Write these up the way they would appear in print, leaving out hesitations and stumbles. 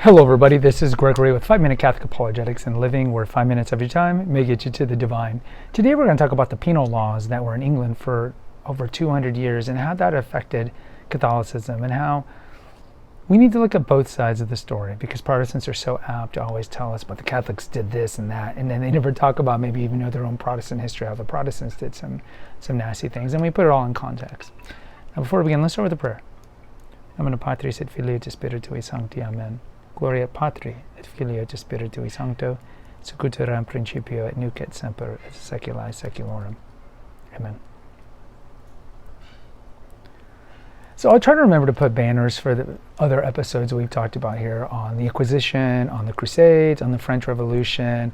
Hello everybody, this is Gregory with 5-Minute Catholic Apologetics and Living, where 5 minutes of your time may get you to the divine. Today we're going to talk about the penal laws that were in England for over 200 years and how that affected Catholicism, and how we need to look at both sides of the story, because Protestants are so apt to always tell us, but the Catholics did this and that, and then they never talk about maybe even know their own Protestant history, how the Protestants did some nasty things, and we put it all in context. Now before we begin, let's start with a prayer. Nomine Patris et Filii et Spiritui Sancti. Amen. Gloria Patri et Filio et Spiritui Sancto, sic in principio et nunc et semper et saecula saeculorum. Amen. So I'll try to remember to put banners for the other episodes we've talked about here on the Inquisition, on the Crusades, on the French Revolution,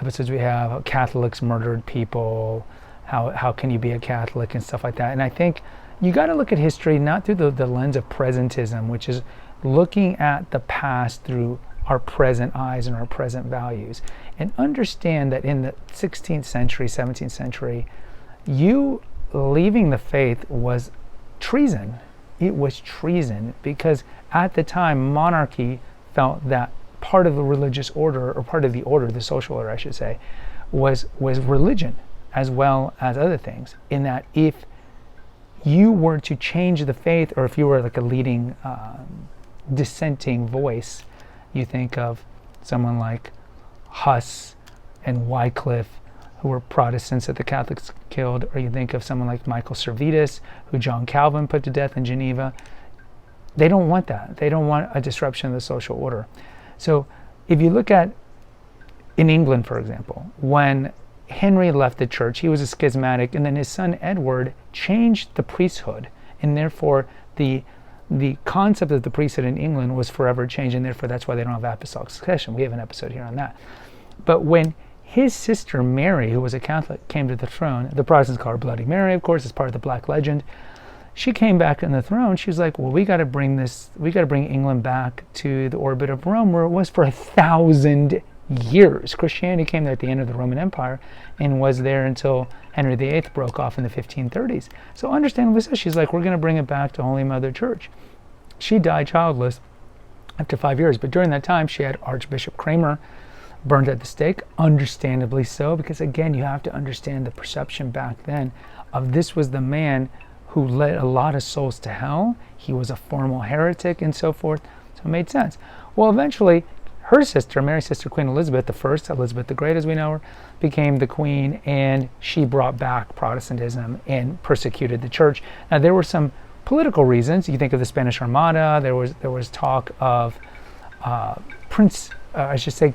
episodes we have how Catholics murdered people, how can you be a Catholic and stuff like that. And I think you got to look at history not through the lens of presentism, which is looking at the past through our present eyes and our present values, and understand that in the 16th century, 17th century, you leaving the faith was treason. It was treason because at the time monarchy felt that part of the religious order, or part of the order, the social order I should say, was religion as well as other things, in that if you were to change the faith, or if you were like a leading dissenting voice, you think of someone like Huss and Wycliffe, who were Protestants that the Catholics killed, or you think of someone like Michael Servetus, who John Calvin put to death in Geneva. They don't want that. They don't want a disruption of the social order. So if you look at in England, for example, when Henry left the church, he was a schismatic, and then his son Edward changed the priesthood, and therefore the concept of the priesthood in England was forever changed, and therefore that's why they don't have apostolic succession. We have an episode here on that. But when his sister Mary, who was a Catholic, came to the throne, the Protestants call her Bloody Mary, of course, as part of the Black legend. She came back on the throne. She was like, well, we got to bring England back to the orbit of Rome, where it was for 1,000 years. Christianity came there at the end of the Roman Empire and was there until Henry VIII broke off in the 1530s. So understandably so, she's like, we're going to bring it back to Holy Mother Church. She died childless after 5 years, but during that time she had Archbishop Kramer burned at the stake, understandably so, because again, you have to understand the perception back then of this was the man who led a lot of souls to hell. He was a formal heretic and so forth, so it made sense. Well, eventually her sister, Mary's sister, Queen Elizabeth I, Elizabeth the Great as we know her, became the queen, and she brought back Protestantism and persecuted the church. Now there were some political reasons. You think of the Spanish Armada. There was talk of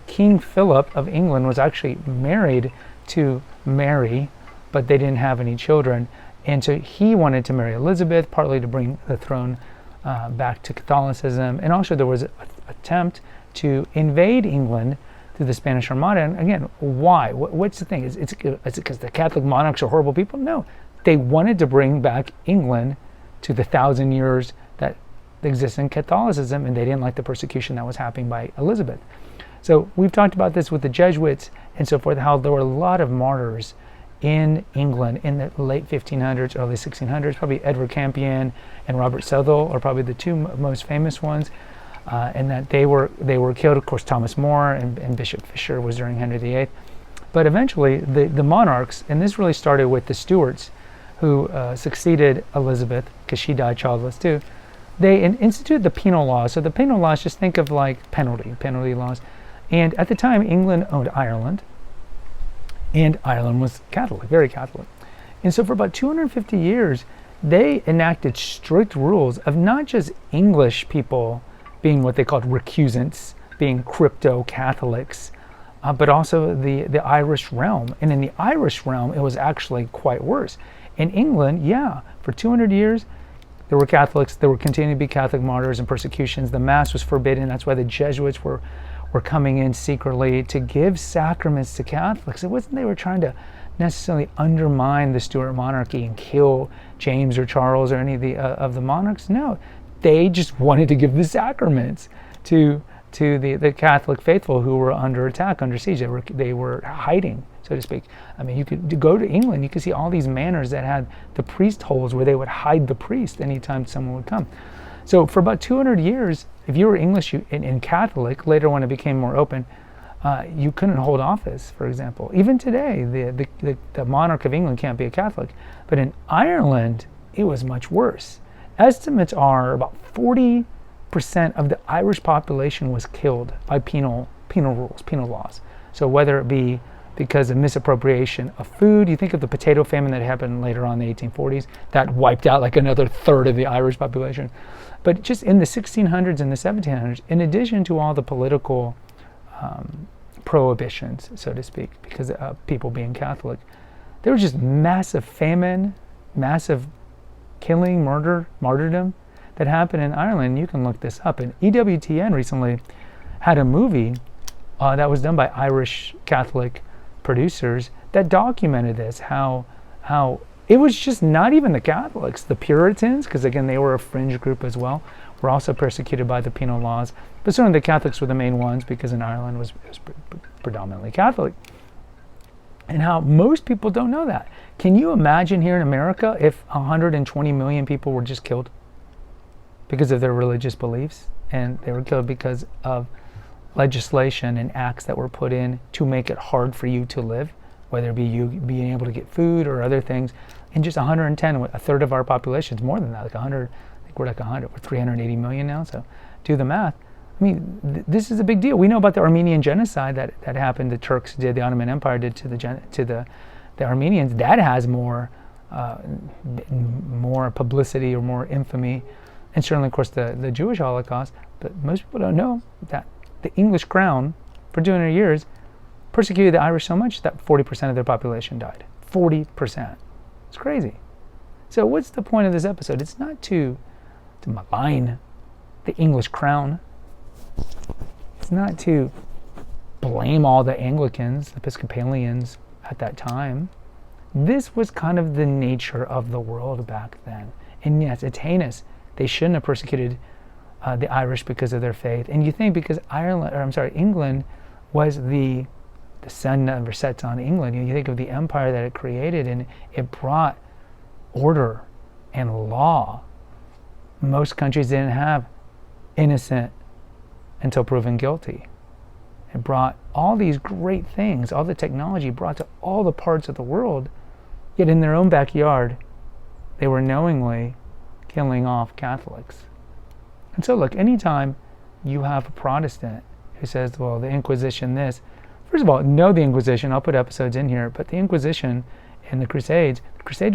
King Philip of England was actually married to Mary, but they didn't have any children, and so he wanted to marry Elizabeth, partly to bring the throne back to Catholicism, and also there was an attempt to invade England through the Spanish Armada. And again, why? What's the thing? Is it because the Catholic monarchs are horrible people? No. They wanted to bring back England to the 1,000 years that exists in Catholicism, and they didn't like the persecution that was happening by Elizabeth. So we've talked about this with the Jesuits and so forth, how there were a lot of martyrs in England in the late 1500s, early 1600s. Probably Edward Campion and Robert Southwell are probably the two most famous ones. And that they were killed. Of course, Thomas More and Bishop Fisher was during Henry VIII. But eventually, the monarchs, and this really started with the Stuarts, who succeeded Elizabeth, because she died childless too. They instituted the penal laws. So the penal laws, just think of like penalty laws. And at the time, England owned Ireland, and Ireland was Catholic, very Catholic. And so for about 250 years, they enacted strict rules of not just English people being what they called recusants, being crypto-Catholics, but also the Irish realm. And in the Irish realm, it was actually quite worse. In England, for 200 years, there were Catholics. There were continuing to be Catholic martyrs and persecutions. The Mass was forbidden. That's why the Jesuits were coming in secretly to give sacraments to Catholics. It wasn't they were trying to necessarily undermine the Stuart monarchy and kill James or Charles or any of the monarchs. No. They just wanted to give the sacraments to the Catholic faithful who were under attack, under siege. They were hiding, so to speak. I mean, you could go to England, you could see all these manors that had the priest holes where they would hide the priest anytime someone would come. So for about 200 years, if you were English and Catholic, later when it became more open, you couldn't hold office, for example. Even today, the monarch of England can't be a Catholic. But in Ireland, it was much worse. Estimates are about 40% of the Irish population was killed by penal rules, penal laws. So whether it be because of misappropriation of food, you think of the potato famine that happened later on in the 1840s, that wiped out like another third of the Irish population. But just in the 1600s and the 1700s, in addition to all the political prohibitions, so to speak, because of people being Catholic, there was just massive famine, massive killing, murder, martyrdom that happened in Ireland. You can look this up. And EWTN recently had a movie that was done by Irish Catholic producers that documented this, how it was just not even the Catholics, the Puritans, because again they were a fringe group as well, were also persecuted by the penal laws, but certainly the Catholics were the main ones because in Ireland it was predominantly Catholic. And how most people don't know that. Can you imagine here in America if 120 million people were just killed because of their religious beliefs, and they were killed because of legislation and acts that were put in to make it hard for you to live, whether it be you being able to get food or other things. And just 110, a third of our population, it's more than that, like 100, I think we're like 100, we're 380 million now, so do the math. I mean, this is a big deal. We know about the Armenian genocide that happened, the Turks did, the Ottoman Empire did to the Armenians. That has more publicity or more infamy, and certainly, of course, the Jewish Holocaust. But most people don't know that the English crown, for 200 years, persecuted the Irish so much that 40% of their population died. 40%. It's crazy. So what's the point of this episode? It's not to malign the English crown. It's not to blame all the Anglicans, Episcopalians at that time. This was kind of the nature of the world back then. And yes, it's heinous. They shouldn't have persecuted the Irish because of their faith. And you think because England was the sun never sets on England. You think of the empire that it created, and it brought order and law. Most countries didn't have innocent until proven guilty. It brought all these great things, all the technology brought to all the parts of the world, yet in their own backyard, they were knowingly killing off Catholics. And so look, anytime you have a Protestant who says, well, the Inquisition this, first of all, know the Inquisition, I'll put episodes in here, but the Inquisition and the Crusades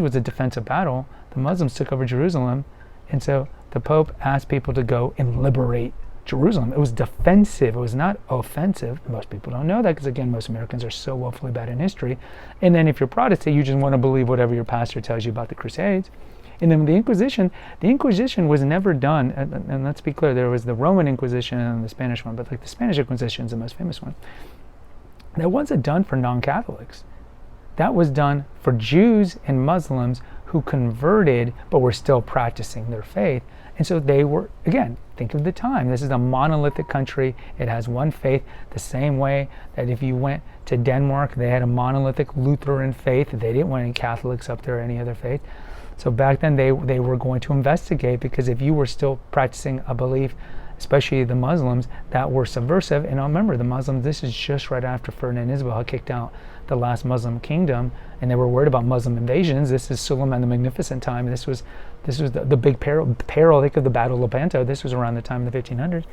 was a defensive battle. The Muslims took over Jerusalem, and so the Pope asked people to go and liberate Jerusalem. It was defensive, it was not offensive. Most people don't know that because, again, most Americans are so woefully bad in history. And then if you're Protestant, you just want to believe whatever your pastor tells you about the Crusades. And then the Inquisition was never done, and let's be clear, there was the Roman Inquisition and the Spanish one, but like the Spanish Inquisition is the most famous one. That wasn't done for non-Catholics. That was done for Jews and Muslims who converted but were still practicing their faith. And so they were, again, think of the time. This is a monolithic country. It has one faith, the same way that if you went to Denmark, they had a monolithic Lutheran faith. They didn't want any Catholics up there or any other faith. So back then they were going to investigate, because if you were still practicing a belief, especially the Muslims, that were subversive. And remember, the Muslims, this is just right after Ferdinand Isabel kicked out the last Muslim kingdom, and they were worried about Muslim invasions. This is Suleiman the Magnificent time. This was the big peril. Think of the Battle of Lepanto. This was around the time of the 1500s.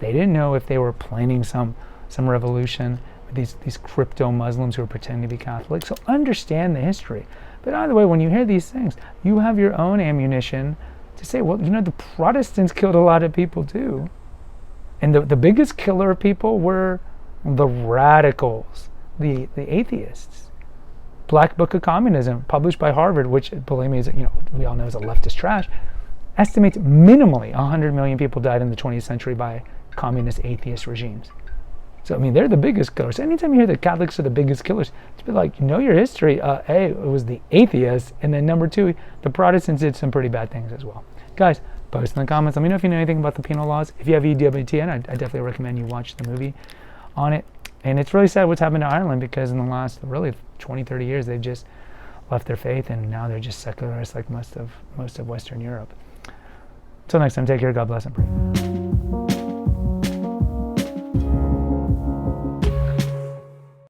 They didn't know if they were planning some revolution with these crypto Muslims who were pretending to be Catholic. So understand the history. But either way, when you hear these things, you have your own ammunition to say, well, the Protestants killed a lot of people too. And the biggest killer of people were the radicals, the atheists. Black Book of Communism, published by Harvard, which, believe me, is, we all know is a leftist trash, estimates minimally 100 million people died in the 20th century by communist atheist regimes. So, they're the biggest killers. Anytime you hear the Catholics are the biggest killers, it's been like, know your history. A, it was the atheists, and then number two, the Protestants did some pretty bad things as well. Guys, post in the comments. Let me know if you know anything about the penal laws. If you have EWTN, I definitely recommend you watch the movie on it. And it's really sad what's happened to Ireland, because in the last, really, 20, 30 years, they've just left their faith, and now they're just secularists like most of Western Europe. Until next time, take care. God bless and pray.